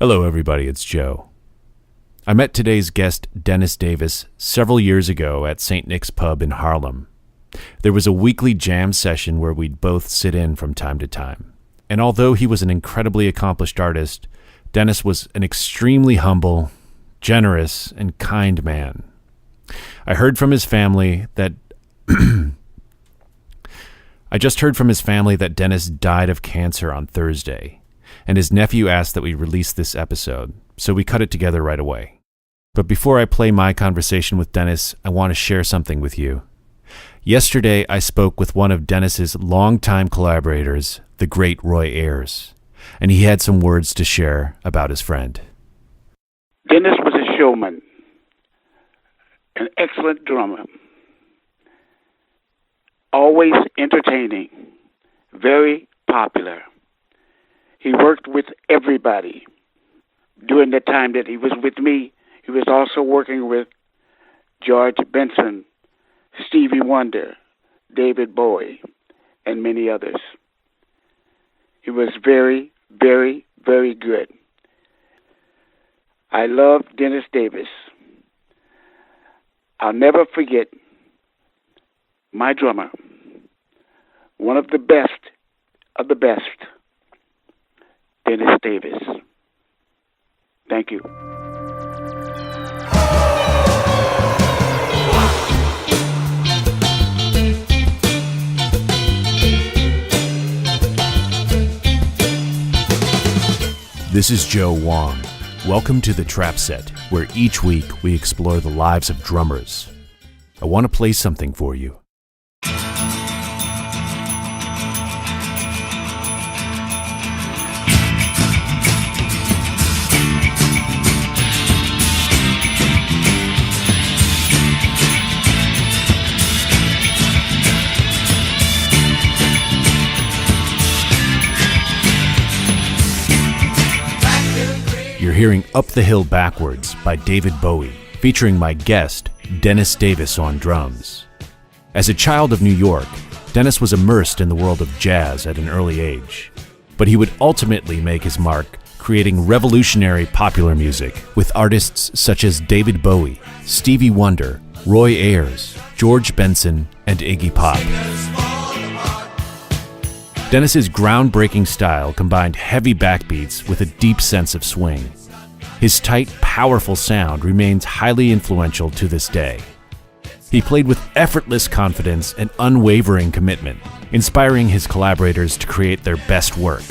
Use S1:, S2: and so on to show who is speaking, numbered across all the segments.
S1: Hello, everybody. It's Joe. I met today's guest, Dennis Davis, several years ago at St. Nick's Pub in Harlem. There was a weekly jam session where we'd both sit in from time to time. And although he was an incredibly accomplished artist, Dennis was an extremely humble, generous, and kind man. I heard from his family that I just heard from his family that Dennis died of cancer on Thursday, and his nephew asked that we release this episode, so we cut it together right away. But before I play my conversation with Dennis, I want to share something with you. Yesterday, I spoke with one of Dennis's longtime collaborators, the great Roy Ayers, and he had some words to share about his friend.
S2: Dennis was a showman, an excellent drummer, always entertaining, very popular. He worked with everybody. During the time that he was with me, he was also working with George Benson, Stevie Wonder, David Bowie, and many others. He was very, very, very good. I love Dennis Davis. I'll never forget my drummer, one of the best of the best, Dennis Davis. Thank you.
S1: This is Joe Wong. Welcome to the Trap Set, where each week we explore the lives of drummers. I want to play something for you. You're hearing Up the Hill Backwards by David Bowie, featuring my guest, Dennis Davis on drums. As a child of New York, Dennis was immersed in the world of jazz at an early age, but he would ultimately make his mark creating revolutionary popular music with artists such as David Bowie, Stevie Wonder, Roy Ayers, George Benson, and Iggy Pop. Dennis's groundbreaking style combined heavy backbeats with a deep sense of swing. His tight, powerful sound remains highly influential to this day. He played with effortless confidence and unwavering commitment, inspiring his collaborators to create their best work.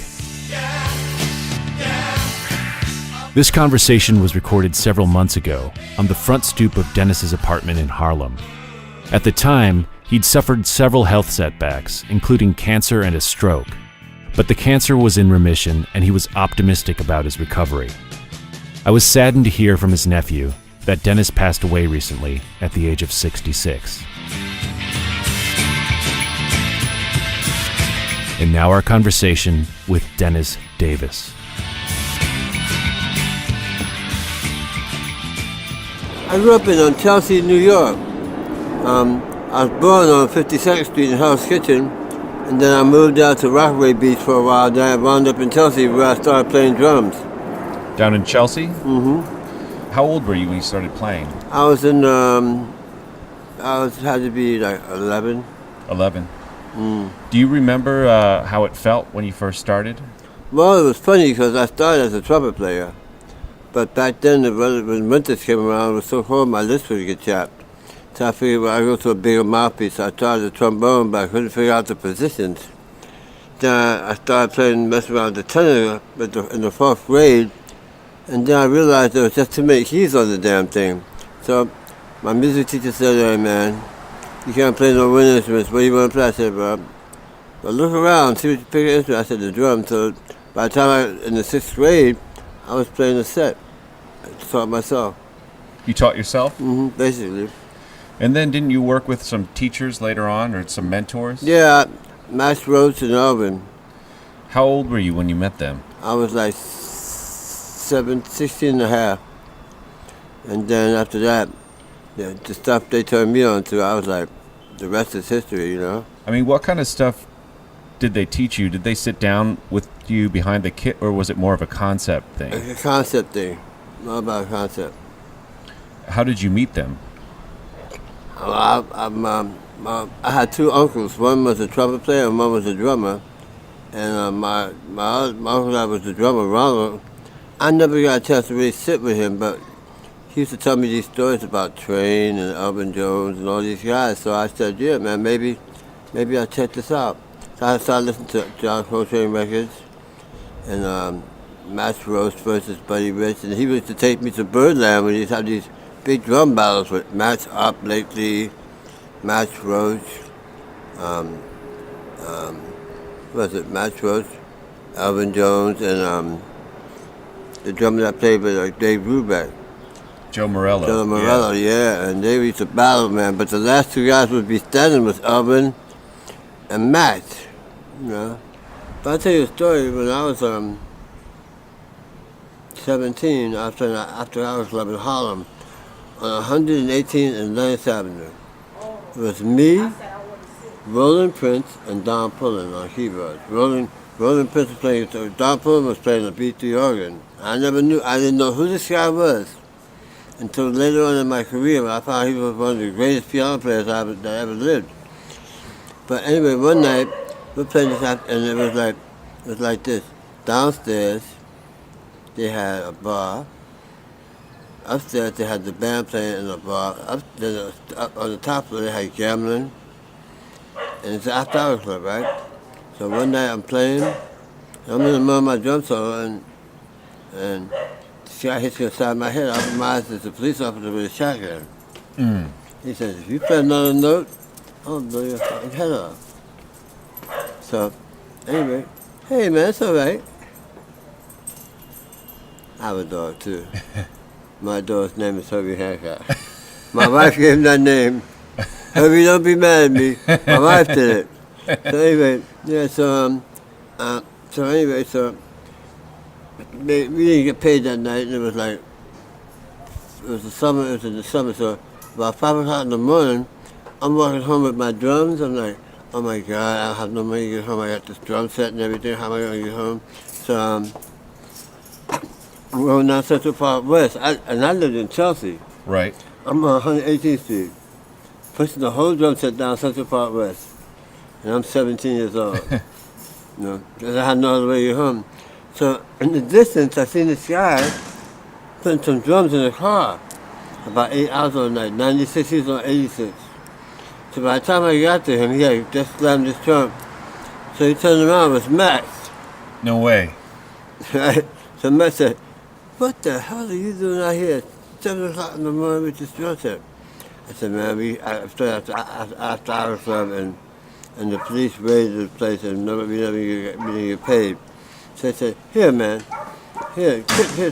S1: This conversation was recorded several months ago on the front stoop of Dennis's apartment in Harlem. At the time, he'd suffered several health setbacks, including cancer and a stroke. But the cancer was in remission, and he was optimistic about his recovery. I was saddened to hear from his nephew that Dennis passed away recently at the age of 66. And now our conversation with Dennis Davis.
S3: I grew up in Chelsea, New York. I was born on 52nd Street in Hell's Kitchen, and then I moved out to Rockaway Beach for a while. Then I wound up in Chelsea where I started playing drums.
S4: Down in Chelsea?
S3: Mm-hmm.
S4: How old were you when you started playing?
S3: I was had to be like 11.
S4: 11. Do you remember how it felt when you first started?
S3: Well, it was funny because I started as a trumpet player. But back then, when winters came around, it was so cold my lips would get chapped. So I figured, well, I go to a bigger mouthpiece. So I tried the trombone, but I couldn't figure out the positions. Then I started messing around with the tenor in the 4th grade, and then I realized there was just too many keys on the damn thing. So my music teacher said, "Hey man, you can't play no wind instruments. What do you want to play?" I said, "Well, look around, see what you pick an instrument." I said, "The drum." So by the time in the 6th grade, I was playing a set. I taught myself.
S4: You taught yourself?
S3: Mm-hmm, basically.
S4: And then didn't you work with some teachers later on, or some mentors?
S3: Yeah, Max Roach and Elvin.
S4: How old were you when you met them?
S3: I was like 16 and a half. And then after that, the stuff they turned me on to, I was like, the rest is history, you know?
S4: I mean, what kind of stuff did they teach you? Did they sit down with you behind the kit, or was it more of a concept thing?
S3: It's a concept thing, not about a concept.
S4: How did you meet them?
S3: Well, I had two uncles. One was a trumpet player and one was a drummer. And my uncle that was the drummer, Ronald, I never got a chance to really sit with him, but he used to tell me these stories about Train and Elvin Jones and all these guys. So I said, yeah, man, maybe I'll check this out. So I started listening to John Coltrane records and Max Roach versus Buddy Rich. And he used to take me to Birdland when he used to have these big drum battles with Max Up lately, Max Roach, was it Max Roach, Elvin Jones, and the drummer that played with Dave Brubeck.
S4: Joe Morello.
S3: Joe Morello, yeah, and they used to battle, man. But the last two guys would be standing with Elvin and Max, you know. But I'll tell you a story. When I was 17, after I was living in Harlem, on 118th and 9th Avenue, it was me, Roland Prince, and Don Pullen on keyboards. Roland Prince was playing, so Don Pullen was playing the B3 organ. I didn't know who this guy was until later on in my career, when I found he was one of the greatest piano players that ever lived. But anyway, one night, we were playing this, and it was like this. Downstairs, they had a bar. Upstairs, they had the band playing in the bar. Up on the top floor, they had gambling. And it's an after-hour club, right? So one night I'm playing, I'm in the middle of my drum solo, and this guy hits me inside my head. I open my eyes, there's a police officer with a shotgun. He says, if you play another note, I'll blow your fucking head off. So, anyway, hey man, it's all right. I have a dog too. My dog's name is Herbie Hancock. My wife gave him that name. Herbie, don't be mad at me. My wife did it. So anyway, yeah. So we didn't get paid that night, and it was like it was in the summer. So about 5 o'clock in the morning, I'm walking home with my drums. I'm like, oh my God, I don't have no money to get home. I got this drum set and everything. How am I going to get home? So I'm going down Central Park West, and I lived in Chelsea.
S4: Right.
S3: I'm on 118th Street. Pushing the whole drum set down Central Park West. And I'm 17 years old. You know, because I had no other way to get home. So in the distance, I seen this guy putting some drums in the car. About 8 hours on night, 96, he was on 86. So by the time I got to him, he had just slammed his trunk. So he turned around, it was Max.
S4: No way.
S3: Right? So Max said, what the hell are you doing out here at 7 o'clock in the morning with this drum set? I said, man, I started after hours club, and the police raided the place, and we didn't get paid. So I said, here, man, here,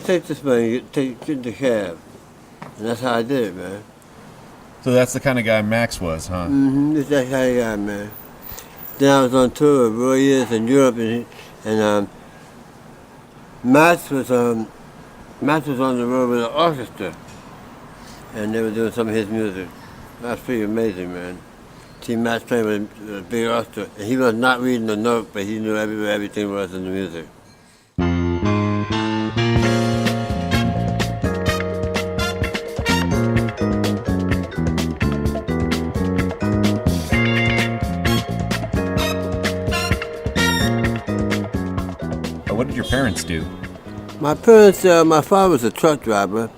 S3: take this money, get the cab. And that's how I did it, man.
S4: So that's the kind of guy Max was, huh?
S3: Mm-hmm, that's that kind of guy, man. Then I was on tour with Roy Ayers in Europe, and Max was on the road with an orchestra. And they were doing some of his music. That's pretty amazing, man. Team Max playing with a big orchestra. And he was not reading the note, but he knew where everything was in the music.
S4: What did your parents do?
S3: My parents, my father was a truck driver.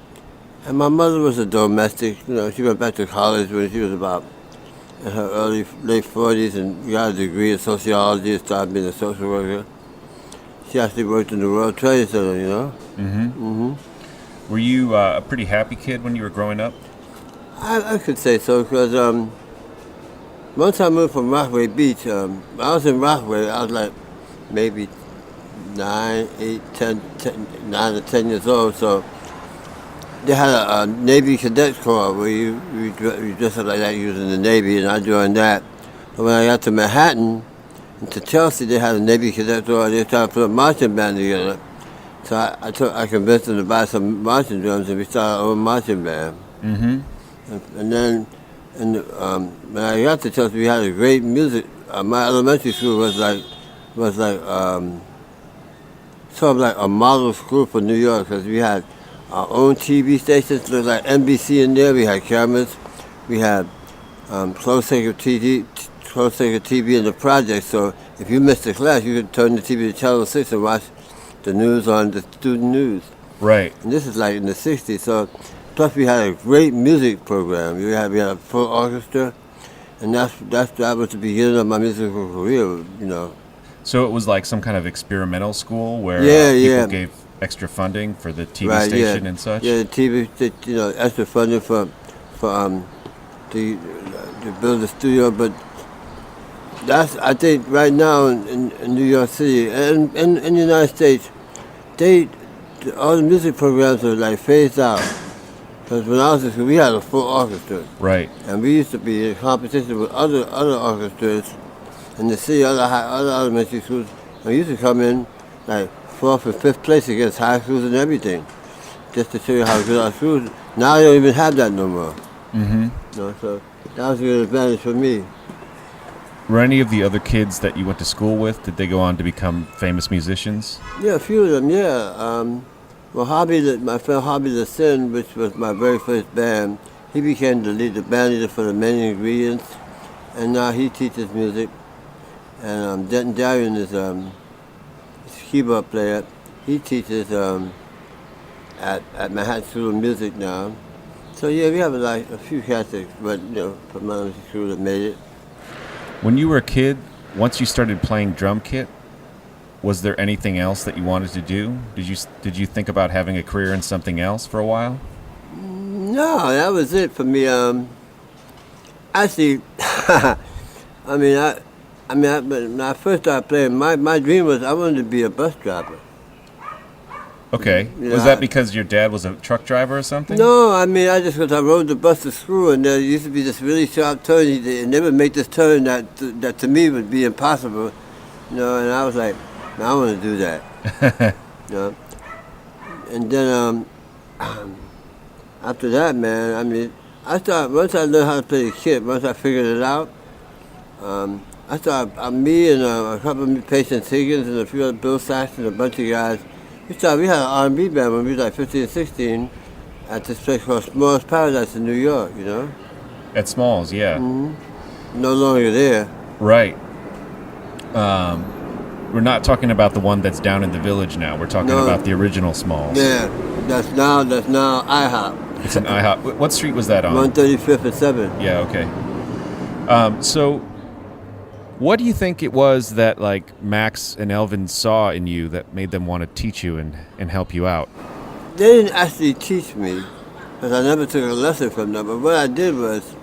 S3: And my mother was a domestic. You know, she went back to college when she was about in her late 40s and got a degree in sociology and started being a social worker. She actually worked in the World Trade Center, you know.
S4: Were you a pretty happy kid when you were growing up?
S3: I could say so, because once I moved from Rockaway Beach, I was in Rockaway, I was like maybe 9 or 10 years old, so they had a Navy Cadet Corps where you dress up like that, you was in the Navy, and I joined that. But when I got to Manhattan, and to Chelsea, they had a Navy Cadet Corps, they tried to put a marching band together. So I convinced them to buy some marching drums, and we started our own marching band. And then when I got to Chelsea, we had a great music. My elementary school was like sort of like a model school for New York because we had our own TV stations, looked like NBC in there. We had cameras. We had closed-circuit TV in the project. So if you missed a class, you could turn the TV to Channel 6 and watch the news on the student news.
S4: Right.
S3: And this is like in the 60s. So plus we had a great music program. We had a full orchestra. And that was the beginning of my musical career, you know.
S4: So it was like some kind of experimental school where people gave extra funding for the TV station and such?
S3: Yeah, the TV, extra funding for to build a studio. But that's, I think, right now in New York City and in the United States, all the music programs are like phased out. Because when I was in school, we had a full orchestra.
S4: Right.
S3: And we used to be in competition with other orchestras in the city, other elementary schools. And we used to come in like 4th and 5th place against high schools and everything, just to show you how good our schools. Now they don't even have that no more.
S4: Mm-hmm.
S3: So that was a good advantage for me.
S4: Were any of the other kids that you went to school with, did they go on to become famous musicians?
S3: Yeah, a few of them, yeah. Well, my friend Hobby the Sin, which was my very first band, he became the band leader for the Many Ingredients, and now he teaches music. And Denton Darian is a keyboard player. He teaches at Manhattan School of Music now. So yeah, we have like a few cats that from my school that made it.
S4: When you were a kid, once you started playing drum kit, was there anything else that you wanted to do? Did you think about having a career in something else for a while?
S3: No, that was it for me. Actually, when I first started playing, my dream was I wanted to be a bus driver.
S4: Okay. Was that because your dad was a truck driver or something?
S3: No, I rode the bus to school, and there used to be this really sharp turn, and they would make this turn that to me would be impossible, and I was like, I want to do that. And then after that, man, once I learned how to play the kit, once I figured it out, me and a couple of Patience Higgins and a few other Bill Saxton, a bunch of guys, we had an R&B band when we were like 15 and 16 at this place called Smalls Paradise in New York,
S4: At Smalls, yeah.
S3: Mm-hmm. No longer there.
S4: Right. We're not talking about the one that's down in the Village now. We're talking about the original Smalls.
S3: Yeah, that's now IHOP.
S4: It's an IHOP. What street was that on?
S3: 135th and 7.
S4: Yeah, okay. So what do you think it was that like Max and Elvin saw in you that made them want to teach you and help you out?
S3: They didn't actually teach me, because I never took a lesson from them. But what I did was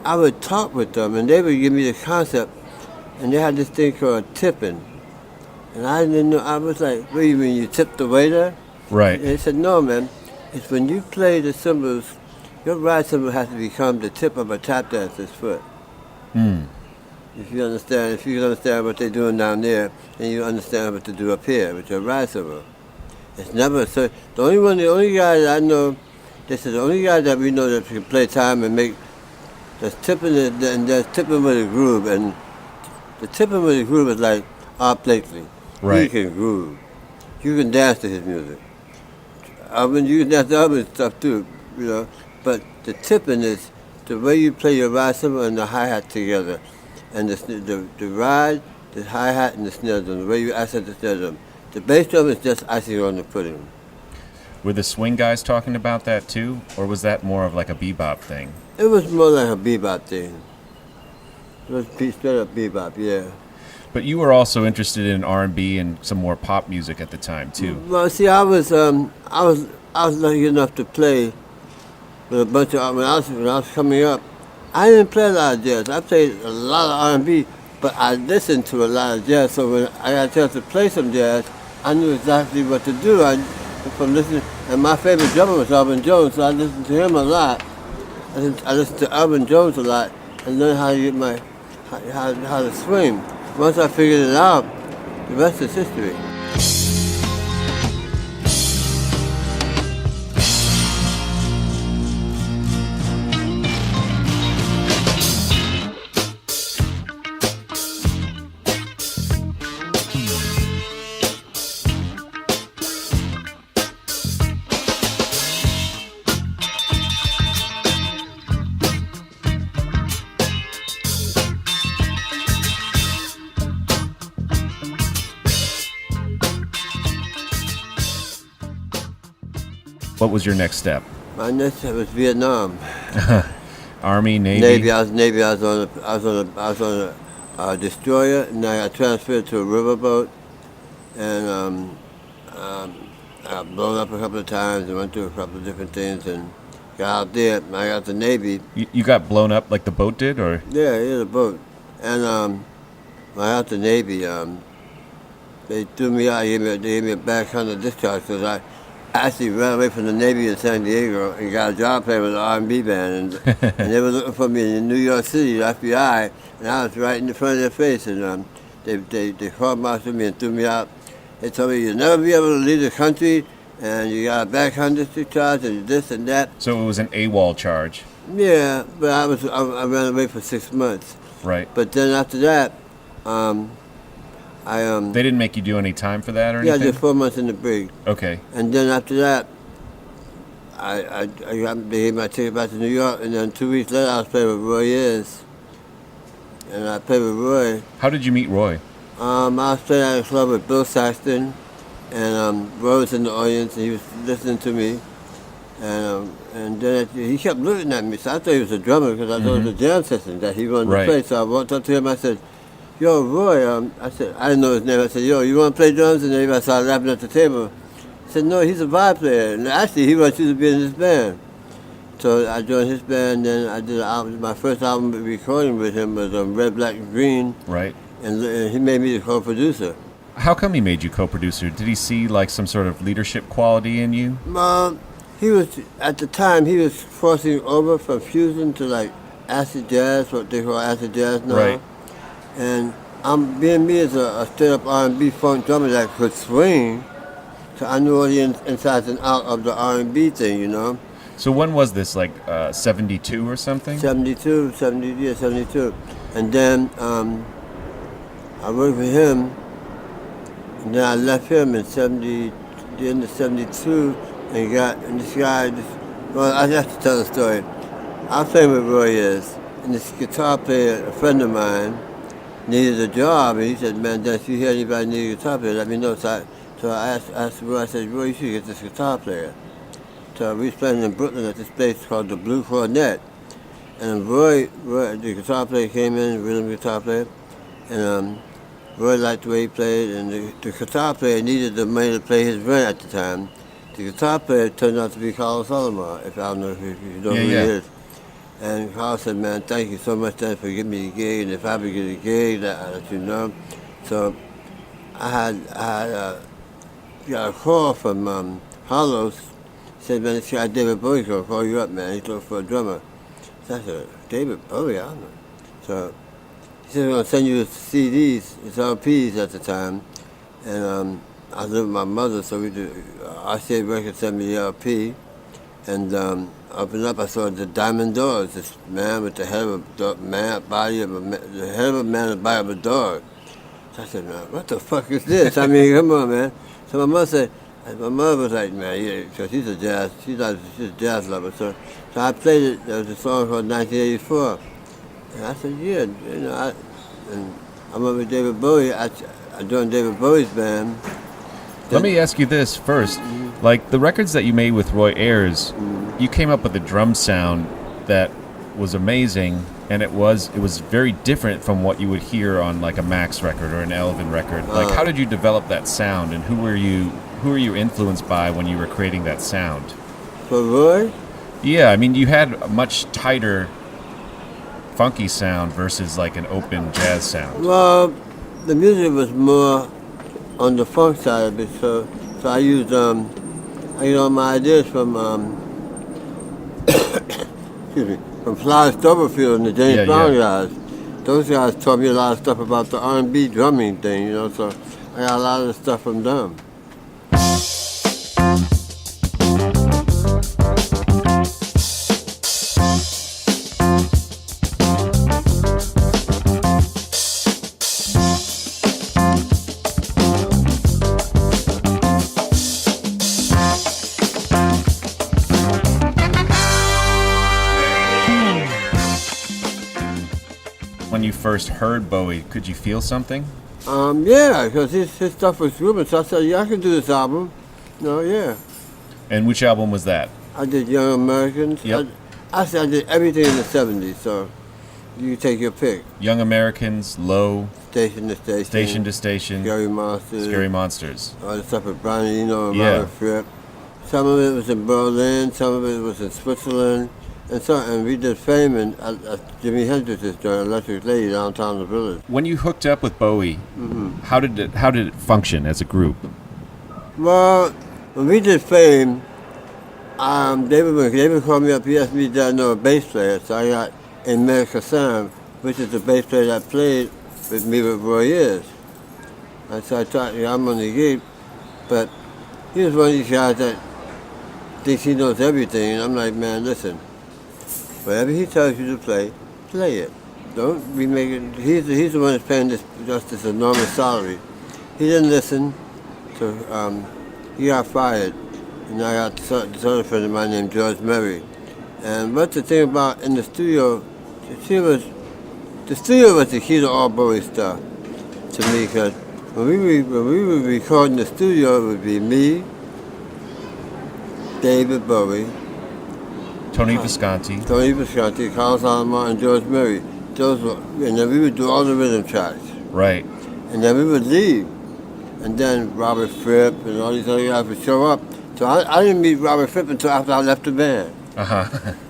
S3: I would talk with them, and they would give me the concept, and they had this thing called tipping. And I didn't know. I was like, what do you mean, you tip the waiter?
S4: Right.
S3: And they said, no, man. It's when you play the cymbals, your right cymbal has to become the tip of a tap dancer's foot. If you understand what they're doing down there, then you understand what to do up here with your right cymbal. It's never so. The only guy that I know, they said the only guy that we know that can play time and make that's tipping and that's tipping with a groove, and the tipping with a groove is like Art Blakely.
S4: Right.
S3: He can groove. You can dance to his music. You can dance to other stuff too, But the tipping is the way you play your ride cymbal and the hi-hat together. And the ride, the hi-hat, and the snare drum, the way you accent the snare drum. The bass drum is just icing on the pudding.
S4: Were the swing guys talking about that too? Or was that more of like a bebop thing?
S3: It was more like a bebop thing. It was straight up bebop, yeah.
S4: But you were also interested in R&B and some more pop music at the time too.
S3: Well, see, I was lucky enough to play with a bunch of when I was coming up. I didn't play a lot of jazz. I played a lot of R&B, but I listened to a lot of jazz. So when I got a chance to play some jazz, I knew exactly what to do. From listening, and my favorite drummer was Elvin Jones, so I listened to him a lot. I listened to Elvin Jones a lot and learned how to get how to swing. Once I figured it out, the rest is history.
S4: What was your next step?
S3: My next step was Vietnam.
S4: Army, Navy?
S3: Navy. I was on a destroyer, and I got transferred to a riverboat, and I got blown up a couple of times and went through a couple of different things and got out there. And I got the Navy.
S4: You got blown up like the boat did, or?
S3: Yeah, the boat. And when I got the Navy, they threw me out. They gave me a backhanded discharge because I actually ran away from the Navy in San Diego and got a job playing with an R&B band. And they were looking for me in New York City, the FBI, and I was right in the front of their face. And they court-martialed me and threw me out. They told me, you'll never be able to leave the country, and you got a backhanded discharge and this and that.
S4: So it was an AWOL charge.
S3: Yeah, but I ran away for 6 months.
S4: Right.
S3: But then after that,
S4: They didn't make you do any time for that or
S3: yeah,
S4: anything?
S3: I did 4 months in the brig.
S4: Okay.
S3: And then after that, they gave my ticket back to New York, and then 2 weeks later I was playing with Roy Ayers. And I played with Roy.
S4: How did you meet Roy?
S3: I was playing at a club with Bill Saxton, and Roy was in the audience, and he was listening to me. And then he kept looking at me, so I thought he was a drummer because I thought it was a jam session that he wanted to play. So I walked up to him, I said, yo, Roy, I said, I didn't know his name. I said, yo, you want to play drums? And everybody started laughing at the table. He said, no, he's a vibe player. And actually, he wants you to be in his band. So I joined his band, then I did an album. My first album recording with him was Red, Black, and Green.
S4: Right.
S3: And he made me the co-producer.
S4: How come he made you co-producer? Did he see like some sort of leadership quality in you?
S3: He was, at the time, he was crossing over from fusion to like acid jazz, what they call acid jazz now.
S4: Right.
S3: And being me as a straight-up R&B funk drummer that could swing, so I knew all the insides and out of the R&B thing, you know.
S4: So when was this, like 72 or something?
S3: 72. And then I worked with him, and then I left him in the end of 72, and this guy, well, I have to tell the story. I was playing with Roy Ayers, and this guitar player, a friend of mine, needed a job, and he said, man, if you hear anybody need a guitar player, let me know. So I asked Roy, I said, Roy, you should get this guitar player. So we was playing in Brooklyn at this place called the Blue Cornet. And Roy, the guitar player came in, rhythm guitar player, and Roy liked the way he played, and the guitar player needed the money to pay his rent at the time. The guitar player turned out to be Carlos Alomar, if I don't know if you know who he is. And Carl said, man, thank you so much, Dan, for giving me the gig, and if I ever get a gig, I'll let you know. So I got a call from Hollows. He said, man, this guy David Bowie going to call you up, man. He's looking for a drummer. So I said, David Bowie? I don't know. So he said, we're going to send you CDs, it's LPs at the time. And I lived with my mother, so RCA Records sent me the LP. And opened up, I saw the Diamond Doors, this man with the head of a man, the head of a man, the body of a dog. So I said, man, what the fuck is this? I mean, come on, man. So my mother was like, man, yeah, because she's a jazz lover. So I played it. There was a song called 1984. And I said, yeah, you know, and I went with David Bowie. I joined David Bowie's band.
S4: Let me ask you this first. Like the records that you made with Roy Ayers, you came up with a drum sound that was amazing, and it was very different from what you would hear on like a Max record or an Elvin record. Like how did you develop that sound, and who were you influenced by when you were creating that sound?
S3: For Roy?
S4: Yeah, I mean you had a much tighter funky sound versus like an open jazz sound.
S3: Well, the music was more on the funk side of it, so I used my ideas from excuse me, from Fly Stubblefield and the James Brown guys. Those guys taught me a lot of stuff about the R&B drumming thing, you know, so I got a lot of the stuff from them.
S4: When you first heard Bowie, could you feel something?
S3: Yeah, because his stuff was grooving, so I said, yeah, I can do this album. No, yeah.
S4: And which album was that?
S3: I did Young Americans.
S4: Yep.
S3: I did everything in the 70s, so you take your pick.
S4: Young Americans, Low,
S3: Station to Station.
S4: Station to Station,
S3: Scary Monsters.
S4: Scary Monsters.
S3: All the stuff with Brian Eno and
S4: Yeah.
S3: Robert Fripp. Some of it was in Berlin, some of it was in Switzerland. And we did Fame and Jimi Hendrix's joint, Electric Lady, downtown the Village.
S4: When you hooked up with Bowie, how did it function as a group?
S3: Well, when we did Fame, David called me up. He asked me did I know a bass player, so I got immersed, which is the bass player that played with me with Roy Ayers. And so I thought, I'm on the gig, but he was one of these guys that thinks he knows everything, and I'm like, man, listen, whatever he tells you to play it. Don't be making. He's the one that's paying this enormous salary. He didn't listen, so he got fired. And I got this other friend of mine named George Murray. And what's the thing about in the studio? The studio was the key to all Bowie stuff to me, because when we would record in the studio, it would be me, David Bowie,
S4: Tony Visconti,
S3: Carlos Alomar, and George Murray. And then we would do all the rhythm tracks.
S4: right?
S3: And then we would leave. And then Robert Fripp and all these other guys would show up. So I didn't meet Robert Fripp until after I left the band.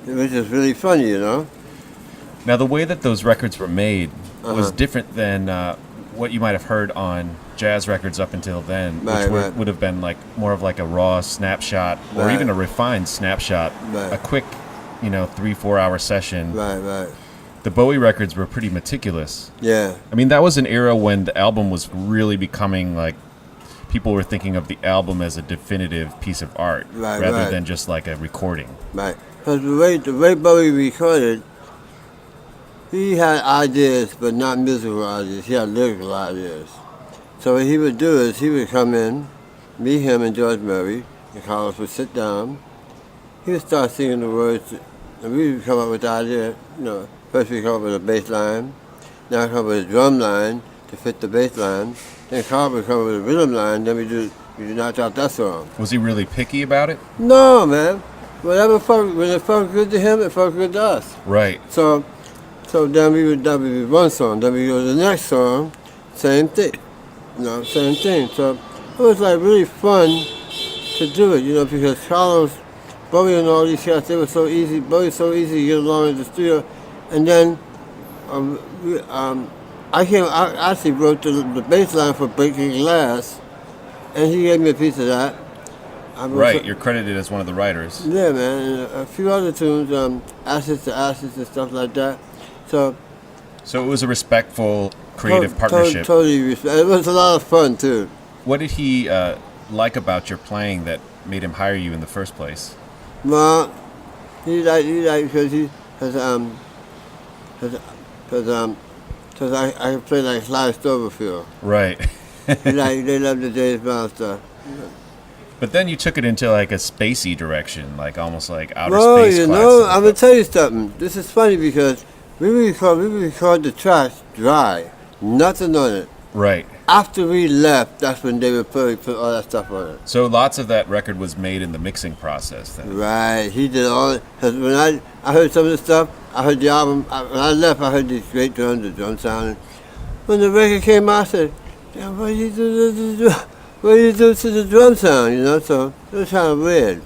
S3: It was just really funny, you know?
S4: Now, the way that those records were made was different than what you might have heard on jazz records up until then, which would have been like more of like a raw snapshot or even a refined snapshot, a quick, 3-4 hour session.
S3: Right.
S4: The Bowie records were pretty meticulous.
S3: Yeah.
S4: I mean, that was an era when the album was really becoming like, people were thinking of the album as a definitive piece of art rather than just like a recording.
S3: Right. Because the way Bowie recorded, he had ideas, but not musical ideas. He had lyrical ideas. So what he would do is he would come in, me, him, and George Murray, and Carlos would sit down. He would start singing the words, and we would come up with the idea. First we come up with a bass line, now come up with a drum line to fit the bass line. Then Carl would come up with a rhythm line, then we knocked out that song.
S4: Was he really picky about it?
S3: No, man. When it felt good to him, it felt good to us.
S4: Right.
S3: So then we would do one song, then we go to the next song, same thing. Same thing. So it was like really fun to do it, because Carlos, Bowie and all these guys, they were so easy. Bowie's so easy to get along in the studio. And then I actually wrote the bass line for Breaking Glass, and he gave me a piece of that.
S4: Right, you're credited as one of the writers.
S3: Yeah, man, and a few other tunes, Ashes to Ashes and stuff like that. So
S4: it was a respectful, creative partnership.
S3: Totally respect. It was a lot of fun too.
S4: What did he like about your playing that made him hire you in the first place?
S3: Well, he liked because I play like Sly Stoverfield.
S4: Right.
S3: They love the James Brown stuff.
S4: But then you took it into like a spacey direction, like almost like outer
S3: I'm
S4: space.
S3: gonna tell you something. This is funny because we record the tracks dry, nothing on it.
S4: Right.
S3: After we left, that's when David Bowie put all that stuff on it.
S4: So lots of that record was made in the mixing process then.
S3: Right. He did all it. Because when I heard some of the stuff, I heard the album. When I left, I heard these great drums, the drum sound. When the record came out, I said, "Damn, what do you do to the drum sound?" So it was kind of weird.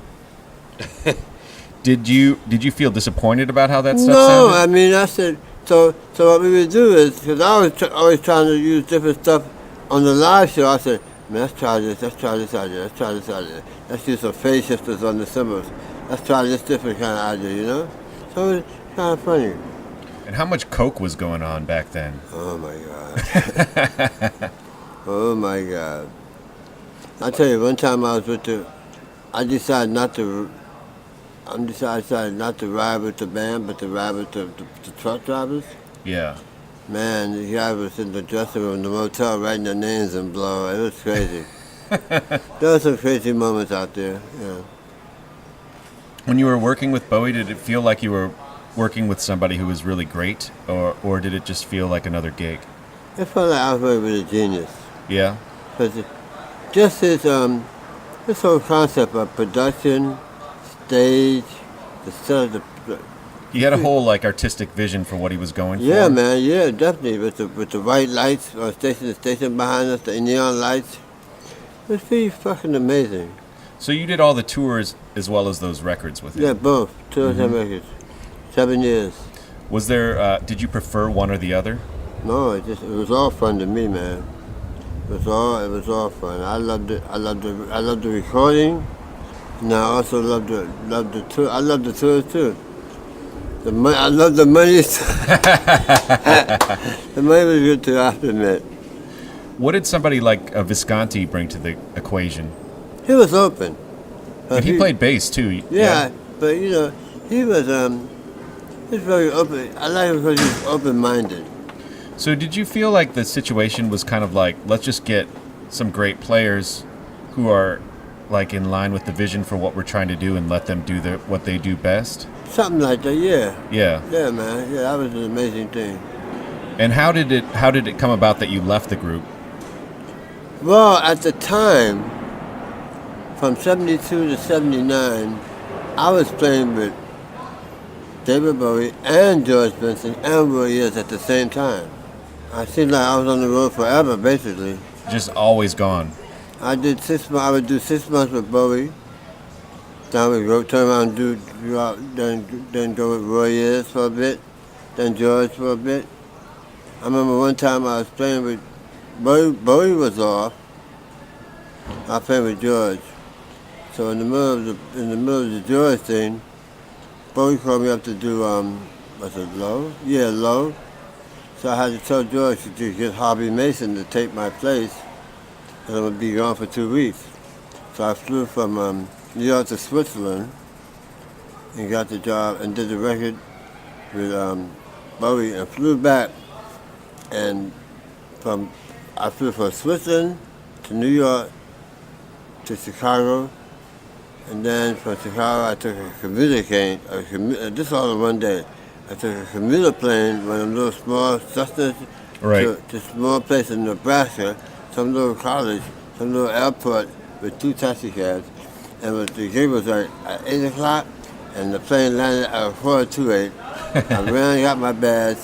S4: Did you feel disappointed about how that stuff
S3: sounded?
S4: No,
S3: I mean, I said, so what we would do is, because I was always trying to use different stuff on the live show, I said, man, let's try this idea, let's use some phase shifters on the cymbals, let's try this different kind of idea, So it was kind of funny.
S4: And how much coke was going on back then?
S3: Oh my God. Oh my God. I'll tell you, one time I was I decided not to ride with the band, but to ride with the truck drivers.
S4: Yeah.
S3: Man, the guy was in the dressing room in the motel writing their names in blow. It was crazy. There were some crazy moments out there, yeah.
S4: When you were working with Bowie, did it feel like you were working with somebody who was really great, or did it just feel like another gig?
S3: It felt like I was working with a genius.
S4: Yeah?
S3: Because just his This whole concept of production, stage, the set,
S4: He had a whole like artistic vision for what he was going for.
S3: yeah, man, yeah, definitely. With the white lights on station to station behind us, the neon lights. It was pretty fucking amazing.
S4: So you did all the tours as well as those records with him?
S3: Yeah, both. 2 and 10 records. 7 years.
S4: Was there? Did you prefer one or the other?
S3: No, it was all fun to me, man. It was all fun. I loved it. I loved the recording, and I also loved the tour. I loved the tours too. I love the money. The money was good too, I have to admit.
S4: What did somebody like Visconti bring to the equation?
S3: He was open.
S4: And he played bass too.
S3: Yeah, but he was very open. I like him because he was open-minded.
S4: So did you feel like the situation was kind of like, let's just get some great players who are like in line with the vision for what we're trying to do and let them do what they do best?
S3: Something like that, yeah.
S4: Yeah.
S3: Yeah, man. Yeah, that was an amazing thing.
S4: And how did it come about that you left the group?
S3: Well, at the time, from 72 to 79, I was playing with David Bowie and George Benson and Roy Ayers at the same time. I seemed like I was on the road forever, basically.
S4: Just always gone.
S3: I would do 6 months with Bowie. Then I would turn around and then go with Roy Ayers for a bit, then George for a bit. I remember one time I was playing with Bowie was off. I was playing with George. So in the middle of the George thing, Bowie called me up to do was it Low? Yeah, Low. So I had to tell George to get Harvey Mason to take my place, and I would be gone for 2 weeks. So I flew from New York to Switzerland and got the job and did the record with Bowie and flew back. And I flew from Switzerland to New York to Chicago, and then from Chicago I took a commuter plane. This all in one day. I took a commuter plane, one of them little small Cessnas, to small place in Nebraska, some little college, some little airport with 2 taxi cabs. And the gig was like at 8 o'clock, and the plane landed at 4:28. I ran, got my badge,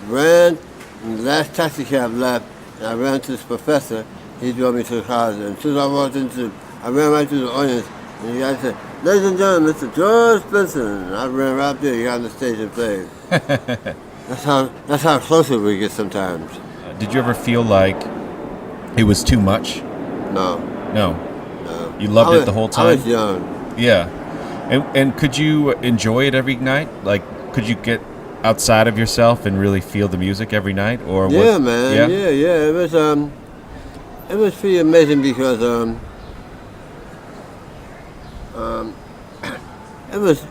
S3: ran, and the last taxi cab left, and I ran to this professor. He drove me to the college. And as soon as I walked I ran right through the audience, and the guy said, "Ladies and gentlemen, Mr. George Benson." And I ran right up there, he got on the stage and played. That's how close we get sometimes.
S4: Did you ever feel like it was too much?
S3: No.
S4: You loved it the whole time?
S3: I was young.
S4: Yeah. And could you enjoy it every night? Like, could you get outside of yourself and really feel the music every night?
S3: Yeah, man. Yeah. It was pretty amazing because it was,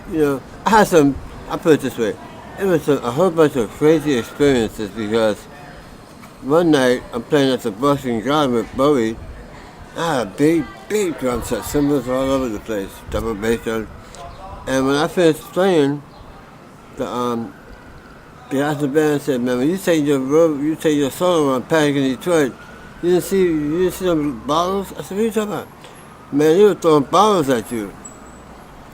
S3: I put it this way, it was a whole bunch of crazy experiences because one night I'm playing at the Boston Garden with Bowie. I had a big drum set, cymbals all over the place, double bass drum. And when I finished playing, the after band said, "Man, when you take your solo on Panic in Detroit, you didn't see them bottles?" I said, "What are you talking about?" "Man, they were throwing bottles at you.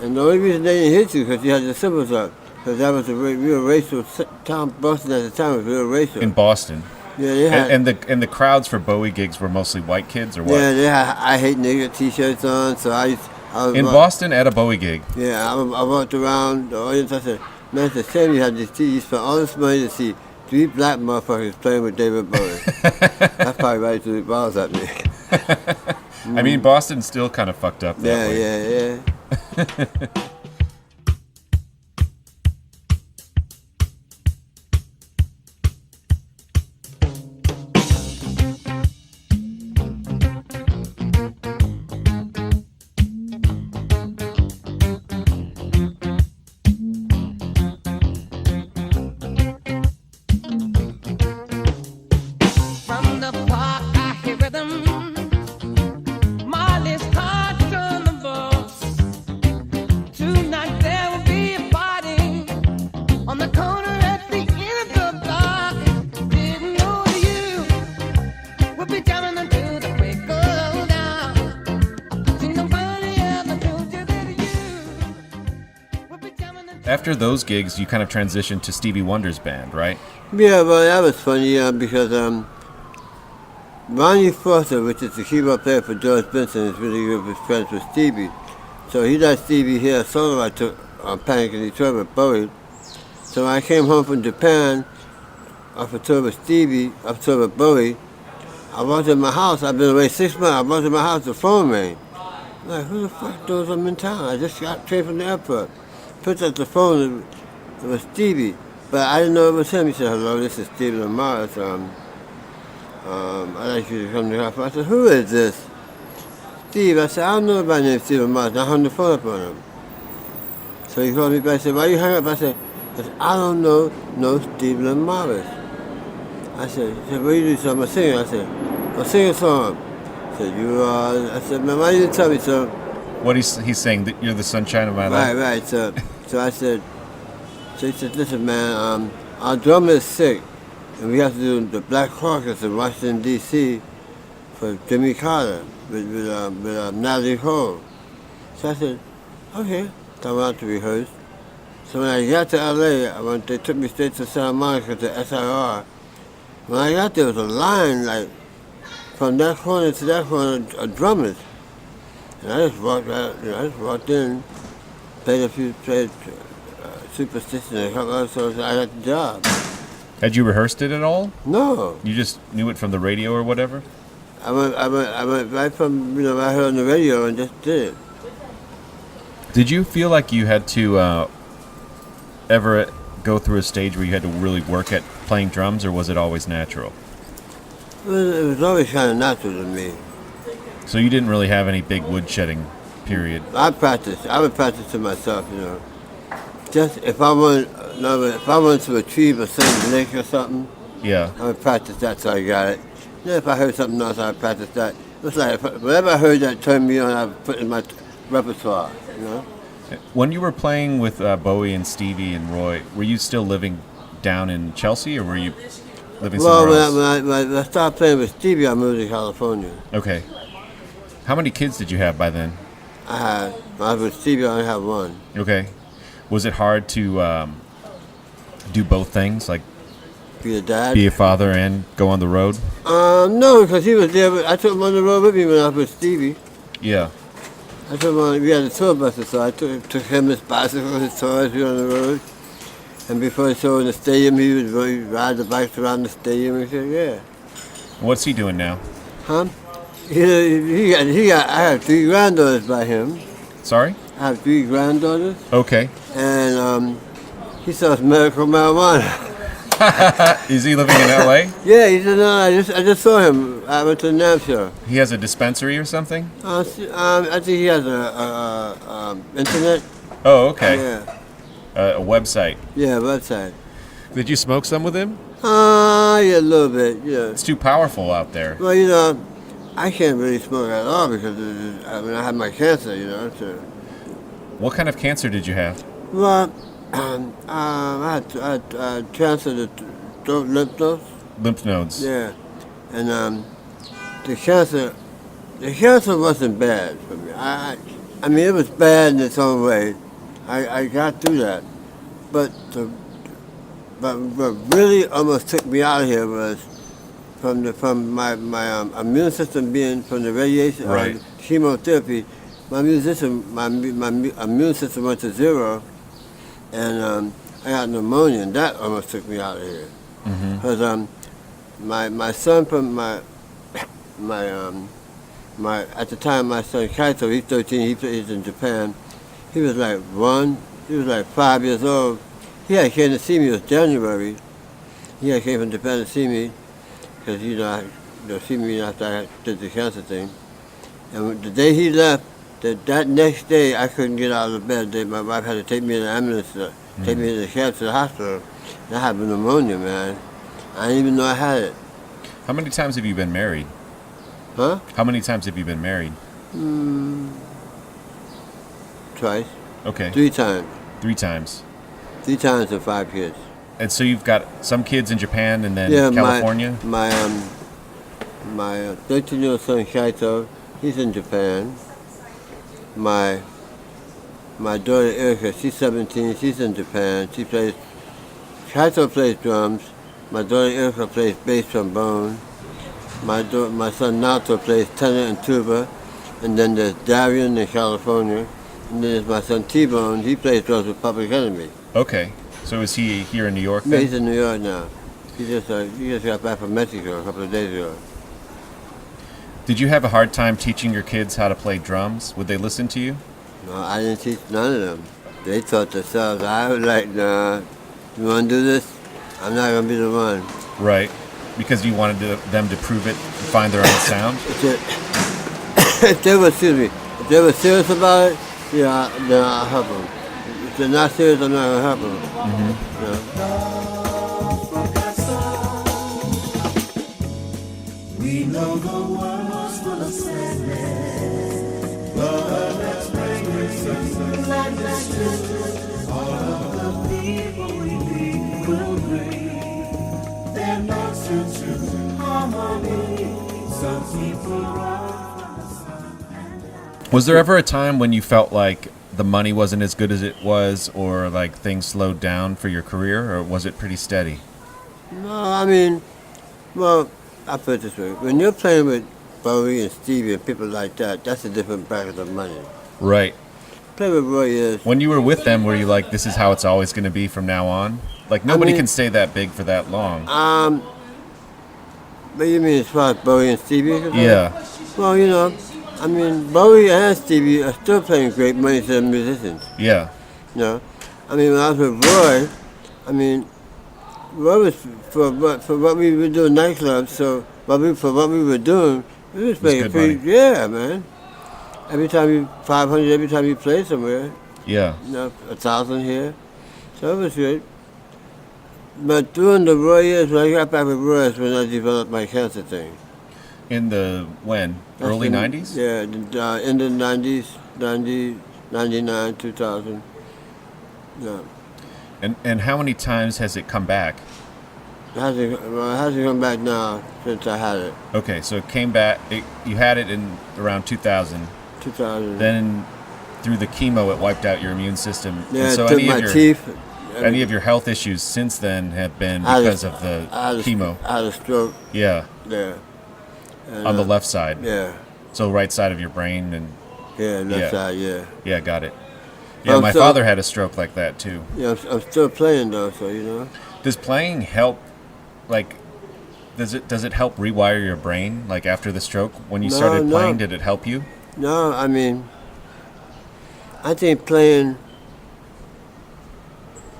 S3: And the only reason they didn't hit you because you had your cymbals up. Because that was a real racial town. Boston at the time was real racial."
S4: In Boston?
S3: Yeah, they had.
S4: And the crowds for Bowie gigs were mostly white kids or what?
S3: Yeah, they had "I Hate Nigga" T-shirts on, so I was
S4: in Boston at a Bowie gig?
S3: Yeah, I walked around the audience. I said, "Man, it's a shame you have this TV. You spent all this money to see 3 black motherfuckers playing with David Bowie." That's probably right through the balls at me.
S4: I mean, Boston's still kind of fucked up that way.
S3: Yeah.
S5: To
S4: After those gigs, you kind of transitioned to Stevie Wonder's band, right?
S3: Yeah, well, that was funny because Ronnie Foster, which is the keyboard player for George Benson, is really good with friends with Stevie. So he let Stevie hear a solo I took on Panic in Detroit with Bowie. So when I came home from Japan, off a tour with Stevie, off a tour with Bowie, I walked in my house. I've been away 6 months. I walked in my house, the phone rang. I'm like, who the fuck knows I'm in town? I just got straight from the airport. Picked up the phone, it was Stevie. But I didn't know it was him. He said, hello, this is Stevie Lamar. I'd like you to come to the house. I said, who is this? Steve. I said, I don't know anybody named Steve Lamar. I hung the phone up on him. So he called me back and said, why you hung up? I said, I don't know no Steve Lamar. I said, he said, what do you do? So I'm a singer. I said, I'll sing a song. He said, you are. I said, man, why you didn't tell me so?
S4: What he's saying, that you're the sunshine of my life.
S3: Right. So I said, so he said, listen, man, our drummer is sick, and we have to do the Black Caucus in Washington, D.C. for Jimmy Carter with Natalie Cole. So I said, okay. So I went out to rehearse. So when I got to L.A., they took me straight to Santa Monica to SIR. When I got there, was a line, like, from that corner to that corner, of drummers. And I just walked out, I just walked in, played Superstition and a couple other songs, and I got the job.
S4: Had you rehearsed it at all?
S3: No.
S4: You just knew it from the radio or whatever?
S3: I went right from, I heard on the radio and just did it.
S4: Did you feel like you had to ever go through a stage where you had to really work at playing drums, or was it always natural?
S3: It was always kind of natural to me.
S4: So you didn't really have any big woodshedding period?
S3: I would practice to myself, Just if I wanted to achieve a certain lick or something,
S4: yeah,
S3: I would practice that till I got it. If I heard something else, I would practice that. It was like, whatever I heard that turned me on, I would put in my repertoire,
S4: When you were playing with Bowie and Stevie and Roy, were you still living down in Chelsea, or were you living somewhere else?
S3: When I started playing with Stevie, I moved to California.
S4: Okay. How many kids did you have by then?
S3: When I was with Stevie, I only had one.
S4: Okay. Was it hard to do both things, like
S3: Be a dad?
S4: be a father and go on the road?
S3: No, because he was there. I took him on the road with me when I was with Stevie.
S4: Yeah.
S3: I took him on, we had a tour bus, so I took him his bicycle, his toys, we were on the road. And before the show in the stadium, he would ride the bikes around the stadium. He said, yeah.
S4: What's he doing now?
S3: Huh? I have 3 granddaughters by him.
S4: Sorry?
S3: I have 3 granddaughters.
S4: Okay.
S3: And he sells medical marijuana.
S4: Is he living in L.A.?
S3: Yeah, he said, no, I just saw him. I went to the NAMM show.
S4: He has a dispensary or something?
S3: I think he has a internet.
S4: Oh, okay.
S3: Yeah.
S4: A website.
S3: Yeah, website.
S4: Did you smoke some with him?
S3: Yeah, a little bit, yeah.
S4: It's too powerful out there.
S3: Well, I can't really smoke at all because I had my cancer, So.
S4: What kind of cancer did you have?
S3: Well, I had cancer to lymph nodes.
S4: Lymph nodes.
S3: Yeah, and the cancer wasn't bad for me. I mean, it was bad in its own way. I got through that, but what really almost took me out of here was from my immune system being from the radiation,
S4: right.
S3: Chemotherapy. My immune system went to 0, and I got pneumonia, and that almost took me out of here. Because my son from my at the time my son Kaito, he's 13, he's in Japan. He was like 5 years old. He had came to see me. It was January. He had came from Japan to see me because see me after I did the cancer thing. And the day he left, that next day I couldn't get out of bed. My wife had to take me in the ambulance, take me in the cab to the hospital. And I had pneumonia, man. I didn't even know I had it.
S4: How many times have you been married?
S3: Huh?
S4: How many times have you been married?
S3: Twice.
S4: Okay.
S3: 3 times.
S4: 3 times.
S3: 3 times and 5 kids.
S4: And so you've got some kids in Japan and then California?
S3: My 13-year-old son Kaito, he's in Japan. My My daughter Erica, she's 17. She's in Japan. Kaito plays drums. My daughter Erica plays bass trombone. My son Nato plays tenor and tuba. And then there's Darian in California. And then there's my son T-Bone. He plays drums with Public Enemy.
S4: Okay. So is he here in New York
S3: Yeah,
S4: then?
S3: he's in New York now. He just got back from Mexico a couple of days ago.
S4: Did you have a hard time teaching your kids how to play drums? Would they listen to you?
S3: No, I didn't teach none of them. They taught themselves. I was like, nah, you want to do this? I'm not going to be the one.
S4: Right. Because you wanted them to prove it and find their own sound?
S3: If they were serious about it, yeah, then I'll help them. If they're not serious, I'm not going to help them.
S5: We know the world's full of sadness, but let's bring it like this. All of the people we meet will agree. They're not true to harmony. Some people run from the sun and light.
S4: Was there ever a time when you felt like the money wasn't as good as it was, or like things slowed down for your career, or was it pretty steady?
S3: No, I mean, well, I put it this way. When you're playing with Bowie and Stevie and people like that, that's a different bracket of money.
S4: Right.
S3: Play with Roy Ayers.
S4: When you were with them, were you like, this is how it's always going to be from now on? Like, nobody
S3: mean-
S4: can stay that big for that long.
S3: But you mean as far as Bowie and Stevie?
S4: Yeah.
S3: Well, you know, I mean, Bowie and Stevie are still paying great money to the musicians.
S4: Yeah.
S3: You know, I mean, when I was with Roy, I mean, Roy was for what we were doing nightclubs. So for what we were doing, we was paying
S4: good
S3: pretty.
S4: money.
S3: Yeah, man. Every time you 500, every time you play somewhere,
S4: Yeah.
S3: you know, 1,000 here. So it was good. But during the Roy years, when I got back with Roy, is when I developed my cancer thing.
S4: In the, when?
S3: That's
S4: Early
S3: in-
S4: 90s?
S3: Yeah, in the 90s, 90, 99, 2000. Yeah.
S4: And how many times has it come back?
S3: It hasn't come back now since I had it.
S4: Okay, so it came back, you had it in around 2000.
S3: 2000.
S4: Then through the chemo, it wiped out your immune system.
S3: Yeah,
S4: and so
S3: it took
S4: any
S3: my
S4: of your
S3: teeth.
S4: any of your health issues since then have been
S3: I had a-
S4: because of the chemo.
S3: I had a stroke
S4: Yeah,
S3: there. And,
S4: on the left side.
S3: Yeah,
S4: So right side of your brain and
S3: yeah, left
S4: Yeah.
S3: side, yeah.
S4: yeah, got it. Yeah, my
S3: so-
S4: father had a stroke like that too.
S3: Yeah, I'm still playing though, so you know.
S4: Does playing help? Like, does it help rewire your brain? Like after the stroke, when you
S3: No,
S4: started
S3: no.
S4: playing, did it help you?
S3: No, I mean, I think playing,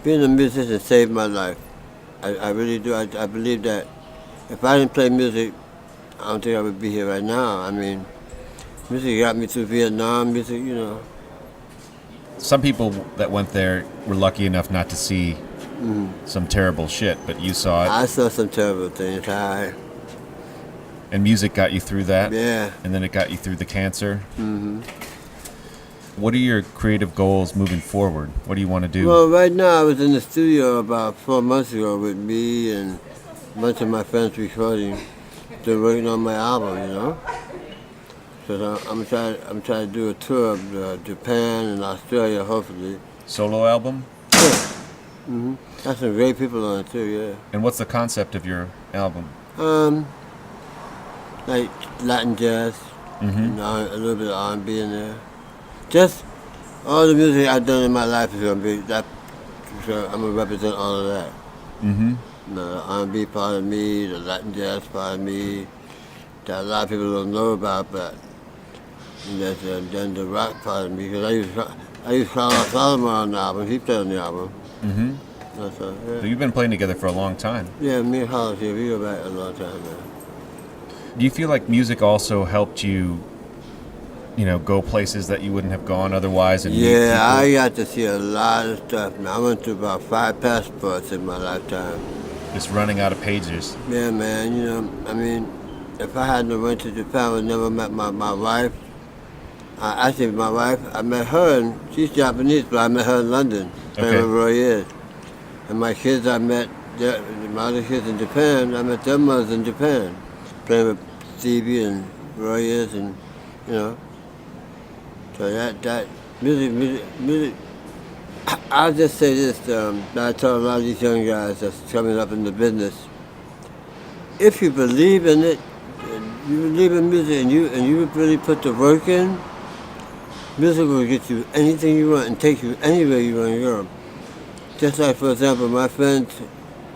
S3: being a musician saved my life. I really do. I believe that if I didn't play music, I don't think I would be here right now. I mean, music got me through Vietnam, music, you know.
S4: Some people that went there were lucky enough not to see some terrible shit, but you saw it,
S3: I saw some terrible things.
S4: and music got you through that,
S3: Yeah.
S4: and then it got you through the cancer. Mm-hmm. What are your creative goals moving forward? What do you want to do?
S3: Well, right now I was in the studio about 4 months ago with me and a bunch of my friends recording. They're working on my album, you know. So I'm trying to do a tour of Japan and Australia, hopefully.
S4: Solo album?
S3: Got some great people on it too, yeah.
S4: And what's the concept of your album?
S3: Like Latin jazz, and a little bit of R&B in there. Just all the music I've done in my life is gonna be that. So I'm gonna represent all of that.
S4: Mm-hmm.
S3: The R&B part of me, the Latin jazz part of me, that a lot of people don't know about, but then the rock part of me, because I used Carlos Solomon on the album. He played on the album.
S4: Mm-hmm.
S3: That's
S4: So
S3: yeah.
S4: you've been playing together for a long time.
S3: Yeah, me and Carlos, yeah, we go back a long time now.
S4: Do you feel like music also helped you, go places that you wouldn't have gone otherwise? And meet
S3: Yeah, I
S4: people?
S3: got to see a lot of stuff, man. I went through about 5 passports in my lifetime.
S4: Just running out of pages.
S3: Yeah, man, I mean, if I hadn't went to Japan, I would never met my wife. Actually, my wife, I met her, and she's Japanese, but I met her in London, playing
S4: Okay.
S3: with Roy Ayers. And my kids, my other kids in Japan, I met their mothers in Japan, playing with Stevie and Roy Ayers, and, So Music. I'll just say this, that I tell a lot of these young guys that's coming up in the business. If you believe in it, you believe in music and you really put the work in, music will get you anything you want and take you anywhere you want to go. Just like, for example, my friends,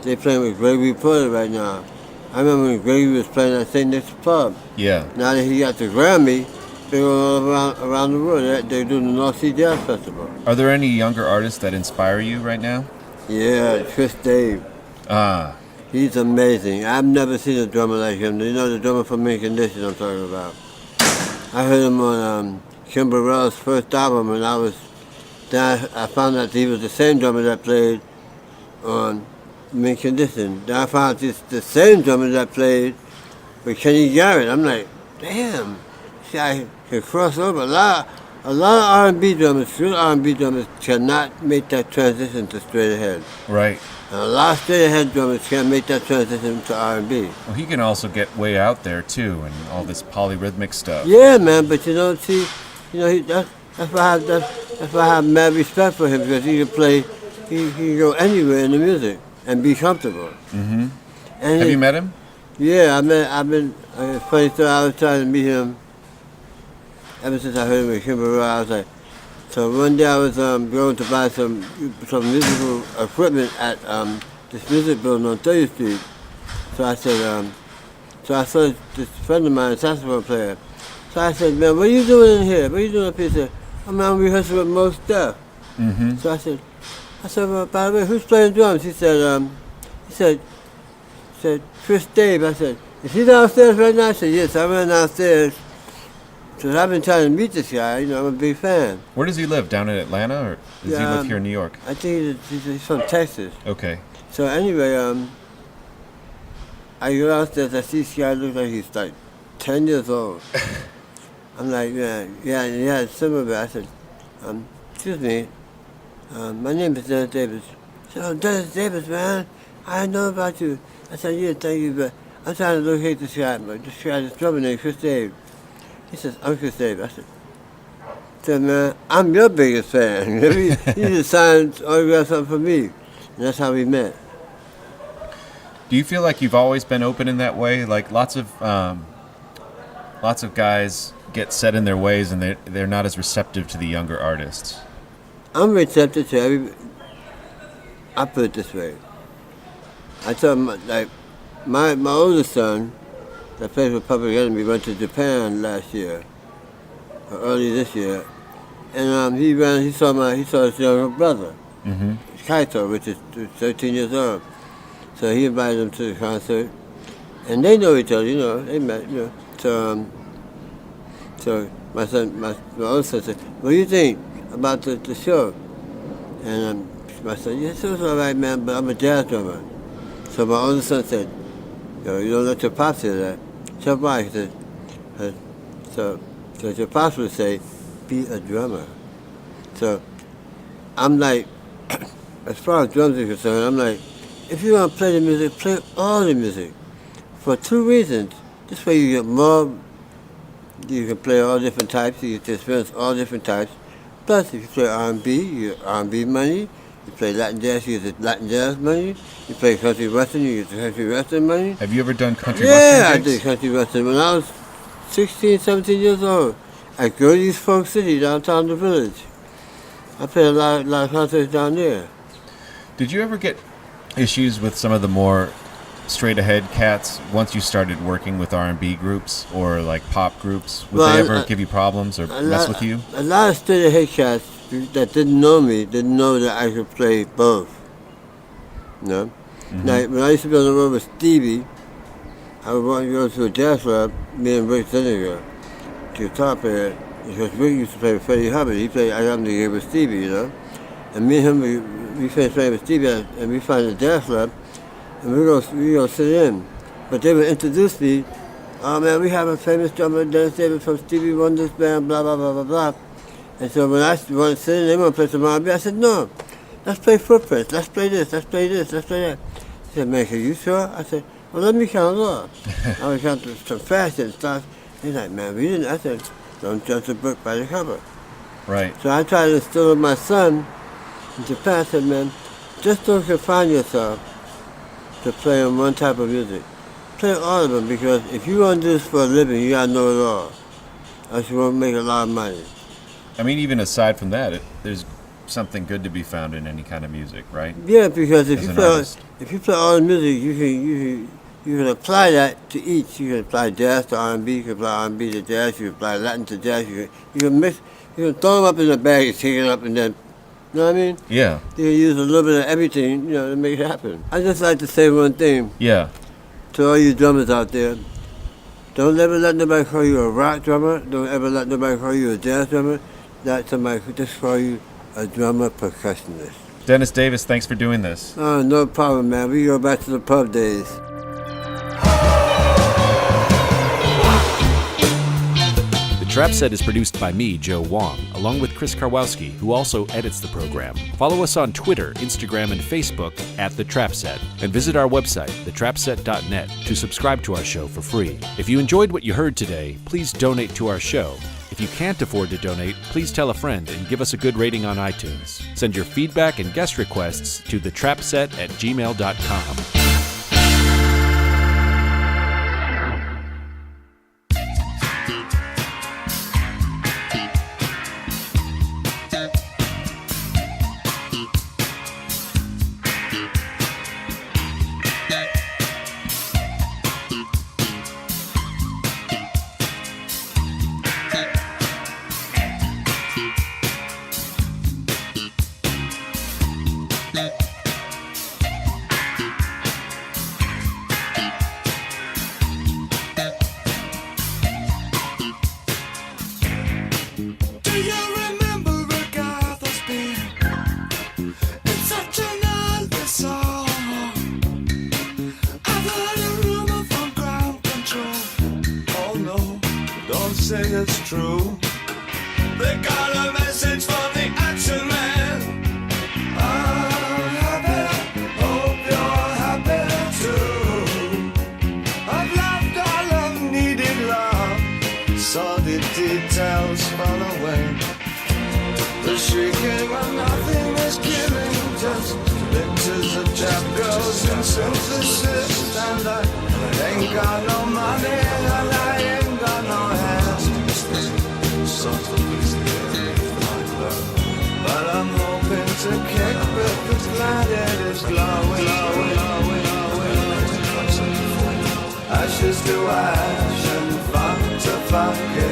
S3: they playing with Gregory Porter right now. I remember when Gregory was playing at St. Nick's Pub.
S4: Yeah.
S3: Now that he got the Grammy, they're all around the world. They're doing the North Sea Jazz Festival.
S4: Are there any younger artists that inspire you right now?
S3: Yeah, Chris Dave. He's amazing. I've never seen a drummer like him. You know the drummer from Mint Condition I'm talking about. I heard him on Kim Burrell's first album, and I found out he was the same drummer that played on Mint Condition. Then I found out it's the same drummer that played with Kenny Garrett. I'm like, damn, this guy can cross over. A lot of R&B drummers, good R&B drummers, cannot make that transition to straight ahead.
S4: Right.
S3: And a lot of straight ahead drummers can't make that transition to R&B.
S4: Well, he can also get way out there too, and all this polyrhythmic stuff.
S3: Yeah, man, but that's why I have mad respect for him, because he can play, he can go anywhere in the music and be comfortable.
S4: Mm-hmm. Have you met him?
S3: Yeah, funny story, I was trying to meet him ever since I heard him with Kim Burrell. I was like, so one day I was going to buy some musical equipment at this music building on 30th Street. So I said, so I saw this friend of mine, a saxophone player. So I said, man, what are you doing in here? What are you doing up here? He said, I'm rehearsing with Most Def.
S4: Mm-hmm.
S3: So I said, well, by the way, who's playing drums? He said, Chris Dave. I said, is he downstairs right now? I said, yes, I went downstairs. So I've been trying to meet this guy. I'm a big fan.
S4: Where does he live? Down in Atlanta, or does he live here in New York?
S3: I think he's from Texas.
S4: Okay.
S3: So anyway, I go downstairs. I see this guy look like he's like 10 years old. I'm like, yeah, similar. I said, excuse me, my name is Dennis Davis. He said, oh, Dennis Davis, man, I know about you. I said, yeah, thank you, but I'm trying to locate this guy. This guy is drummer named Chris Dave. He says, I'm Chris Dave. I said, man, I'm your biggest fan. You just signed autographs up for me. And that's how we met.
S4: Do you feel like you've always been open in that way? Like lots of guys get set in their ways, and they're not as receptive to the younger artists.
S3: I'm receptive to every. I put it this way. I tell my oldest son, that plays for Public Enemy, went to Japan last year, or early this year, and he saw his younger brother,
S4: mm-hmm.
S3: Kaito, which is 13 years old. So he invited him to the concert, and they know each other, they met, So my oldest son said, what do you think about the show? And my son, yes, it was all right, man, but I'm a jazz drummer. So my oldest son said, you don't let your pops hear that. So why? He said, so your pops would say, be a drummer. So I'm like, as far as drums are concerned, I'm like, if you want to play the music, play all the music. For two reasons. This way you get more, you can play all different types, you get to experience all different types. Plus, if you play R&B, you get R&B money. You play Latin jazz, you get the Latin jazz money. You play country western, you get the country western money.
S4: Have you ever done country western?
S3: Yeah, I did country western. When I was 16, 17 years old, I go to East Folk City, downtown the village. I played a lot of concerts down there.
S4: Did you ever get issues with some of the more straight-ahead cats once you started working with R&B groups or like pop groups? Would they ever give you problems or mess with you?
S3: A lot of straight-ahead cats that didn't know me didn't know that I could play both. Mm-hmm. Like when I used to be on the road with Stevie, I would want to go to a jazz club, me and Rick Zinninger, the guitar player, because Rick used to play with Freddie Hubbard. He played I Am the Game with Stevie, And me and him, we finished playing with Stevie, and we found a jazz club, and we go sit in. But they would introduce me, oh man, we have a famous drummer, Dennis David from Stevie Wonder's band, blah, blah, blah, blah, blah. And so when I wanted to sit in, they want to play some R&B. I said, no, let's play Footprints, let's play this, let's play this, let's play that. He said, man, are you sure? I said, well, let me count off. I would count some fast and stuff. He's like, man, we didn't. I said, don't judge the book by the cover.
S4: Right.
S3: So I try to instill in my son, in Japan, I said, man, just don't confine yourself to playing one type of music. Play all of them, because if you want to do this for a living, you got to know it all. Else you won't make a lot of money.
S4: I mean, even aside from that, there's something good to be found in any kind of music, right?
S3: Yeah, because
S4: As an artist.
S3: if you play all the music, you can apply that to each. You can apply jazz to R&B, you can apply R&B to jazz, you can apply Latin to jazz, you can mix, you can throw them up in a bag and take it up and then, you know what I mean?
S4: Yeah.
S3: You can use a little bit of everything, to make it happen. I just like to say one thing
S4: Yeah.
S3: to all you drummers out there. Don't ever let nobody call you a rock drummer. Don't ever let nobody call you a jazz drummer. Let somebody just call you a drummer percussionist.
S4: Dennis Davis, thanks for doing this.
S3: Oh, no problem, man. We go back to the pub days.
S1: The Trap Set is produced by me, Joe Wong, along with Chris Karwowski, who also edits the program. Follow us on Twitter, Instagram, and Facebook at The Trap Set, and visit our website, thetrapset.net, to subscribe to our show for free. If you enjoyed what you heard today, please donate to our show. If you can't afford to donate, please tell a friend and give us a good rating on iTunes. Send your feedback and guest requests to thetrapset@gmail.com.
S5: Say it's true. They got a message from the action man. I'm happy, hope you're happy too. I've loved all of needed love, saw the details fall away. The shrieking when nothing is killing, just pictures of chap girls and synthesis. And I ain't got no money and I ain't got no hands. But I'm hoping to kick with the planet is glowing. Ashes to ash and fun to fuck it.